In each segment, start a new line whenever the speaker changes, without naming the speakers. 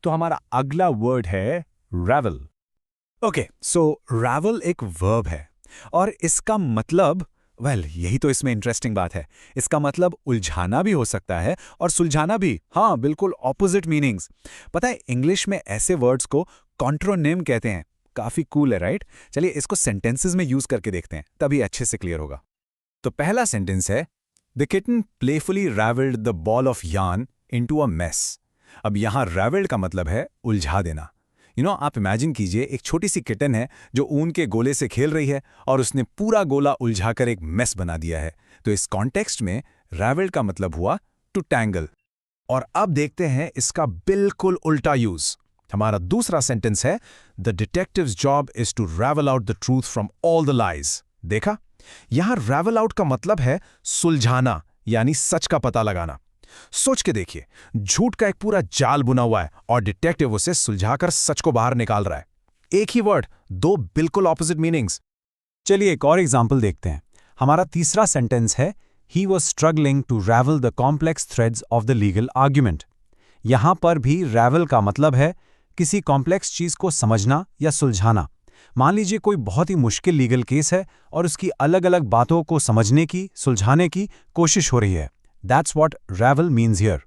तो हमारा अगला वर्ड है ravel।
ओके, सो ravel एक वर्ब है और इसका मतलब यही तो इसमें इंटरेस्टिंग बात है। इसका मतलब उलझाना भी हो सकता है और सुलझाना भी। हाँ, बिल्कुल ऑपोजिट मीनिंग्स। पता है, इंग्लिश में ऐसे वर्ड्स को कॉन्ट्रोनिम कहते हैं। काफी कूल है, राइट? चलिए इसको सेंटेंसेस में यूज करके देखते हैं, तभी अच्छे से क्लियर होगा। तो पहला सेंटेंस है, the kitten playfully raveled the ball of yarn into a mess. अब यहां raveled का मतलब है उलझा देना। आप इमेजिन कीजिए, एक छोटी सी किटन है जो ऊन के गोले से खेल रही है और उसने पूरा गोला उलझाकर एक मेस बना दिया है। तो इस कॉन्टेक्स्ट में raveled का मतलब हुआ टू टैंगल। और अब देखते हैं इसका बिल्कुल उल्टा यूज। हमारा दूसरा सेंटेंस है, the detective's job is to ravel out the truth from all the lies. देखा, यहां ravel आउट का मतलब है सुलझाना, यानी सच का पता लगाना। सोच के देखिए, झूठ का एक पूरा जाल बुना हुआ है और डिटेक्टिव उसे सुलझाकर सच को बाहर निकाल रहा है। एक ही वर्ड, दो बिल्कुल ऑपोजिट मीनिंग्स। चलिए एक और एग्जांपल देखते हैं। हमारा तीसरा सेंटेंस है, he was struggling to ravel the complex threads of the legal argument. यहां पर भी ravel का मतलब है किसी कॉम्प्लेक्स चीज को समझना या सुलझाना। मान लीजिए कोई बहुत ही मुश्किल लीगल केस है और उसकी अलग अलग बातों को समझने की, सुलझाने की कोशिश हो रही है। That's what ravel means here।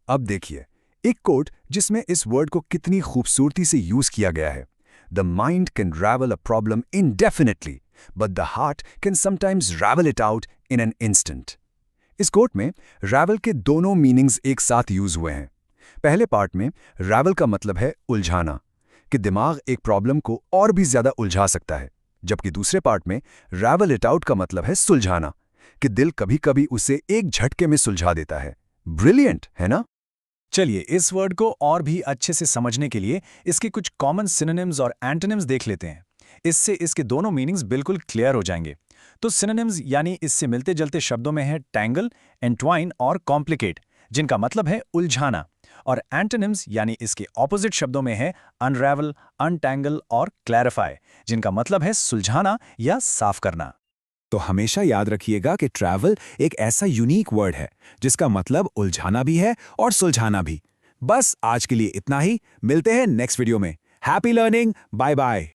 अब देखिए, एक कोट जिसमें इस वर्ड को कितनी खूबसूरती से यूज किया गया है। The mind can ravel a problem indefinitely, but the heart can sometimes ravel it out in an instant। इस कोट में ravel के दोनों मीनिंग्स एक साथ यूज हुए हैं। पहले पार्ट में ravel का मतलब है उलझाना, कि दिमाग एक प्रॉब्लम को और भी ज्यादा उलझा सकता है, जबकि दूसरे पार्ट में ravel it out का मतलब है सुलझाना, कि दिल कभी कभी उसे एक झटके में सुलझा देता है। ब्रिलियंट है ना? चलिए इस वर्ड को और भी अच्छे से समझने के लिए इसके कुछ कॉमन सिनोनिम्स और एंटोनिम्स देख लेते हैं। इससे इसके दोनों मीनिंग्स बिल्कुल क्लियर हो जाएंगे। तो सिनोनिम्स यानी इससे मिलते जुलते शब्दों में है टैंगल, एंट्वाइन और कॉम्प्लिकेट, जिनका मतलब है उलझाना। और एंटोनिम्स यानी इसके ऑपोजिट शब्दों में है अनरैवल, अनटैंगल और क्लैरिफाई, जिनका मतलब है सुलझाना या साफ करना। तो हमेशा याद रखिएगा कि ट्रैवल एक ऐसा यूनिक वर्ड है जिसका मतलब उलझाना भी है और सुलझाना भी। बस आज के लिए इतना ही, मिलते हैं नेक्स्ट वीडियो में। Happy learning, bye bye.